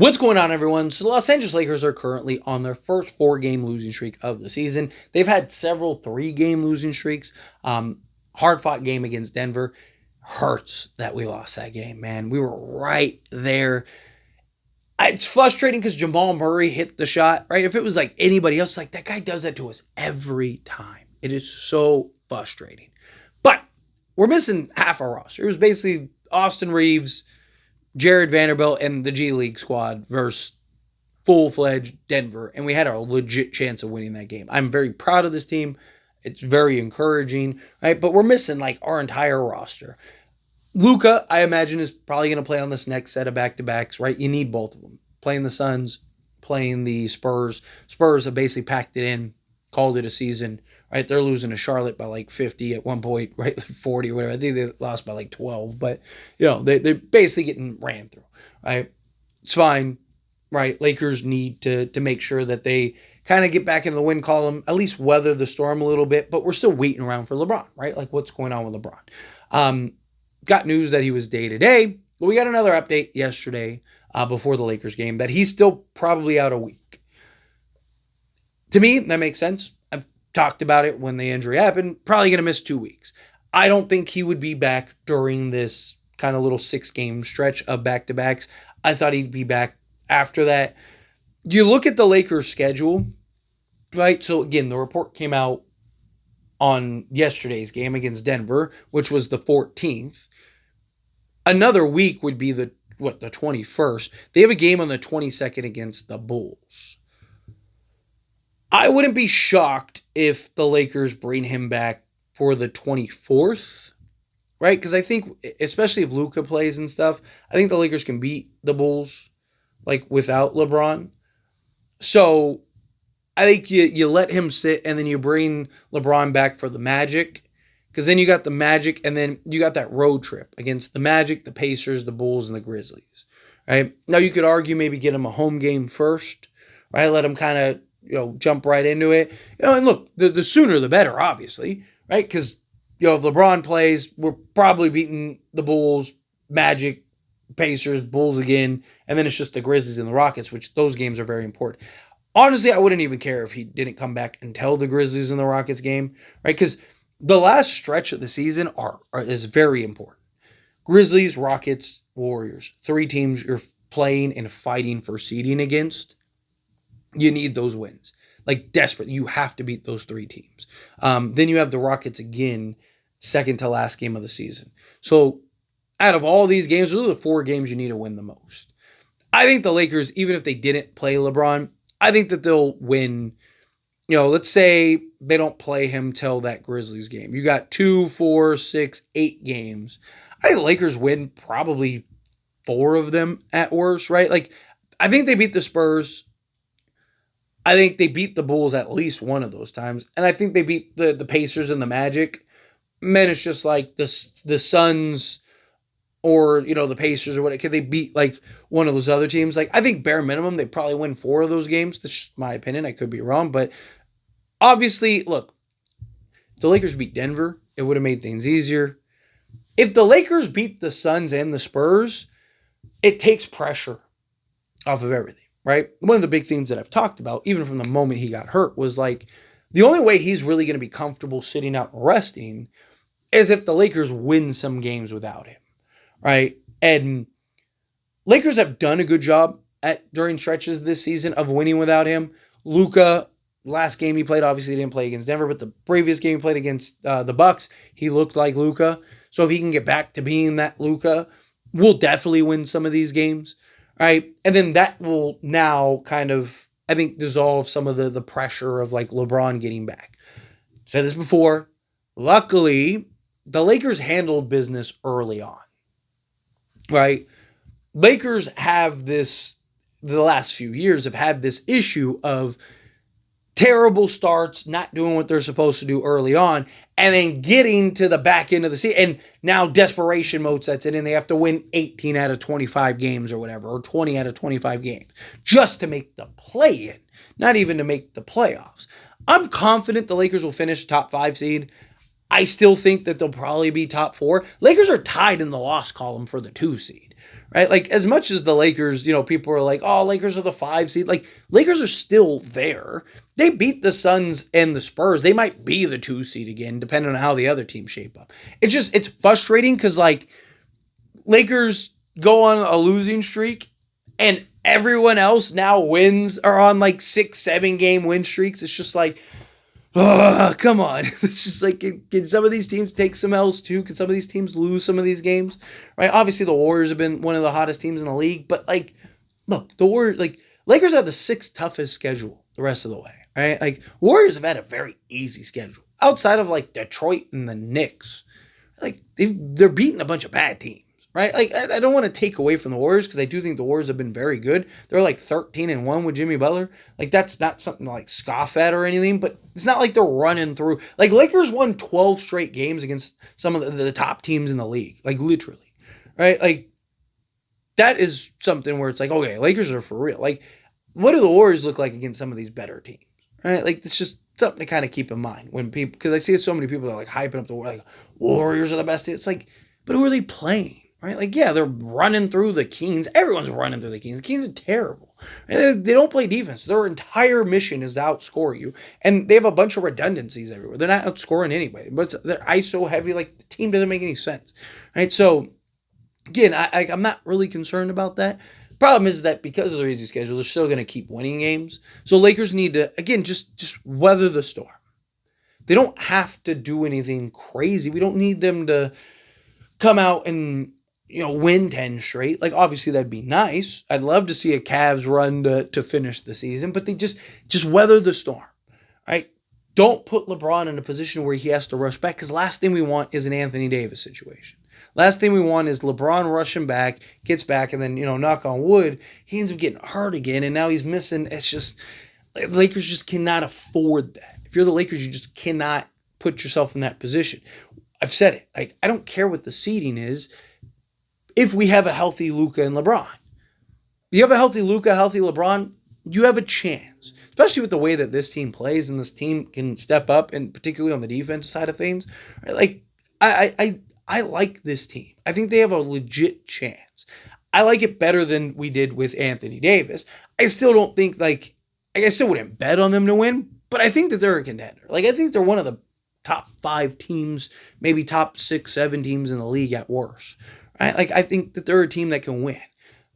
What's going on, everyone? So the Los Angeles Lakers are currently on their first 4-game losing streak of the season. They've had several 3-game losing streaks. Hard-fought game against Denver. Hurts that we lost that game, man. We were right there. It's frustrating because Jamal Murray hit the shot, right? If it was like anybody else, like that guy does that to us every time. It is so frustrating. But we're missing half our roster. It was basically Austin Reeves, Jared Vanderbilt, and the G League squad versus full-fledged Denver, and we had a legit chance of winning that game. I'm very proud of this team. It's very encouraging, right? But we're missing like our entire roster. Luka, I imagine, is probably going to play on this next set of back-to-backs, right? You need both of them. Playing the Suns, playing the Spurs. Spurs have basically packed it in, called it a season, right? They're losing to Charlotte by like 50 at one point, right? 40 or whatever. I think they lost by like 12, but, they're basically getting ran through, right? It's fine, right? Lakers need to make sure that they kind of get back into the win column, at least weather the storm a little bit, but we're still waiting around for LeBron, right? Like, what's going on with LeBron? Got news that he was day-to-day, but we got another update yesterday before the Lakers game that he's still probably out a week. To me, that makes sense. I've talked about it when the injury happened. Probably going to miss 2 weeks. I don't think he would be back during this kind of little 6-game stretch of back-to-backs. I thought he'd be back after that. You look at the Lakers' schedule, right? So, again, the report came out on yesterday's game against Denver, which was the 14th. Another week would be the 21st. They have a game on the 22nd against the Bulls. I wouldn't be shocked if the Lakers bring him back for the 24th, right? Because I think, especially if Luka plays and stuff, I think the Lakers can beat the Bulls, like, without LeBron. So I think you let him sit and then you bring LeBron back for the Magic, because then you got the Magic and then you got that road trip against the Magic, the Pacers, the Bulls, and the Grizzlies, right? Now you could argue maybe get him a home game first, right? Let him kind of, jump right into it. And look, the sooner the better, obviously, right? Because, if LeBron plays, we're probably beating the Bulls, Magic, Pacers, Bulls again, and then it's just the Grizzlies and the Rockets, which those games are very important. Honestly, I wouldn't even care if he didn't come back until the Grizzlies and the Rockets game, right? Because the last stretch of the season is very important. Grizzlies, Rockets, Warriors, 3 teams you're playing and fighting for seeding against. You need those wins. Like, desperate. You have to beat those 3 teams. Then you have the Rockets again, second to last game of the season. So, out of all these games, those are the 4 games you need to win the most. I think the Lakers, even if they didn't play LeBron, I think that they'll win. Let's say they don't play him till that Grizzlies game. You got 2, 4, 6, 8 games. I think the Lakers win probably 4 of them at worst, right? Like, I think they beat the Spurs. I think they beat the Bulls at least one of those times. And I think they beat the Pacers and the Magic. Man, it's just like the Suns or, the Pacers or whatever. Can they beat like one of those other teams? Like, I think bare minimum, they probably win 4 of those games. That's just my opinion. I could be wrong. But obviously, look, if the Lakers beat Denver, it would have made things easier. If the Lakers beat the Suns and the Spurs, it takes pressure off of everything, right? One of the big things that I've talked about, even from the moment he got hurt, was like, the only way he's really going to be comfortable sitting out and resting is if the Lakers win some games without him, right? And Lakers have done a good job during stretches this season of winning without him. Luka, last game he played, obviously he didn't play against Denver, but the previous game he played against the Bucks, he looked like Luka. So if he can get back to being that Luka, we'll definitely win some of these games, right? And then that will now kind of, I think, dissolve some of the pressure of like LeBron getting back. Said this before. Luckily, the Lakers handled business early on, right? Lakers have the last few years have had this issue of terrible starts, not doing what they're supposed to do early on, and then getting to the back end of the season. And now desperation mode sets in, and they have to win 18 out of 25 games or whatever, or 20 out of 25 games, just to make the play-in, not even to make the playoffs. I'm confident the Lakers will finish top 5 seed. I still think that they'll probably be top 4. Lakers are tied in the loss column for the 2 seed, right? Like, as much as the Lakers, people are like, oh, Lakers are the 5 seed. Like, Lakers are still there. They beat the Suns and the Spurs. They might be the 2 seed again, depending on how the other teams shape up. It's frustrating because, like, Lakers go on a losing streak and everyone else now wins are on like 6-7 game win streaks. It's just like, oh, come on. It's just like, can some of these teams take some L's too? Can some of these teams lose some of these games? Right? Obviously, the Warriors have been one of the hottest teams in the league, but like, look, the Warriors, like, Lakers have the 6th toughest schedule the rest of the way. Right? Like, Warriors have had a very easy schedule outside of like Detroit and the Knicks. Like, they're beating a bunch of bad teams. Right? Like, I don't want to take away from the Warriors because I do think the Warriors have been very good. They're like 13-1 with Jimmy Butler. Like, that's not something to like scoff at or anything, but it's not like they're running through. Like, Lakers won 12 straight games against some of the top teams in the league. Like, literally. Right? Like, that is something where it's like, okay, Lakers are for real. Like, what do the Warriors look like against some of these better teams? Right? Like, it's just something to kind of keep in mind when people, because I see so many people that are like hyping up the like, Warriors are the best team. It's like, but who are they playing? Right? Like, yeah, they're running through the Kings. Everyone's running through the Kings. The Kings are terrible. They don't play defense. Their entire mission is to outscore you. And they have a bunch of redundancies everywhere. They're not outscoring anybody. But they're ISO heavy. Like, the team doesn't make any sense. Right? So, again, I'm not really concerned about that. Problem is that because of their easy schedule, they're still going to keep winning games. So, Lakers need to, again, just weather the storm. They don't have to do anything crazy. We don't need them to come out and win 10 straight. Like, obviously that'd be nice. I'd love to see a Cavs run to finish the season, but they just weather the storm, right? Don't put LeBron in a position where he has to rush back, because last thing we want is an Anthony Davis situation. Last thing we want is LeBron rushing back, gets back, and then, knock on wood, he ends up getting hurt again, and now he's missing. It's just, Lakers just cannot afford that. If you're the Lakers, you just cannot put yourself in that position. I've said it. Like, I don't care what the seeding is if we have a healthy Luka and LeBron. If you have a healthy Luka, healthy LeBron, you have a chance. Especially with the way that this team plays and this team can step up, and particularly on the defensive side of things. Right? Like, I like this team. I think they have a legit chance. I like it better than we did with Anthony Davis. I still don't think, like, I still wouldn't bet on them to win, but I think that they're a contender. Like, I think they're one of the top 5 teams, maybe top 6, 7 teams in the league at worst. Right? Like, I think that they're a team that can win.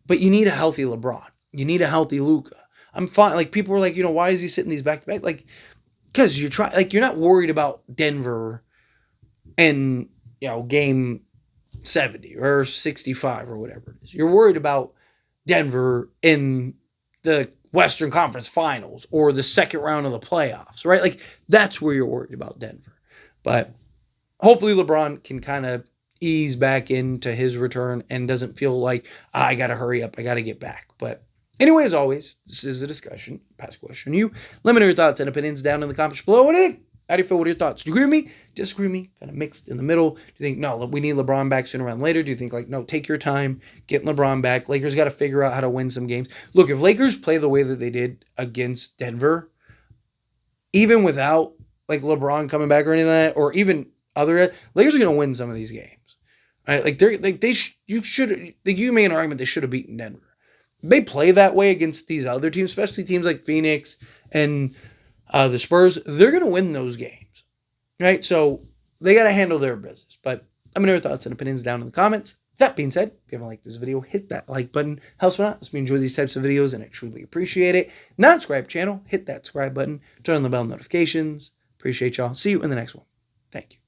But you need a healthy LeBron. You need a healthy Luka. I'm fine. Like, people were like, why is he sitting these back-to-back? Like, because you're not worried about Denver and, game 70 or 65 or whatever it is. You're worried about Denver in the Western Conference Finals or the second round of the playoffs, right? Like, that's where you're worried about Denver. But hopefully LeBron can kind of ease back into his return and doesn't feel like, I got to hurry up, I got to get back. But anyway, as always, this is a discussion. Pass question to you. Let me know your thoughts and opinions down in the comments below. What do you think? How do you feel? What are your thoughts? Do you agree with me? Disagree with me? Kind of mixed in the middle? Do you think, no, we need LeBron back sooner rather than later? Do you think, like, no, take your time, get LeBron back? Lakers got to figure out how to win some games. Look, if Lakers play the way that they did against Denver, even without, like, LeBron coming back or anything like that, or even other, Lakers are going to win some of these games. Right? Like, you made an argument they should have beaten Denver. They play that way against these other teams, especially teams like Phoenix and the Spurs. They're going to win those games, right? So they got to handle their business. But let me know your thoughts and opinions down in the comments. That being said, if you haven't liked this video, hit that like button. Helps me out. Helps me enjoy these types of videos, and I truly appreciate it. Not subscribe channel, hit that subscribe button. Turn on the bell notifications. Appreciate y'all. See you in the next one. Thank you.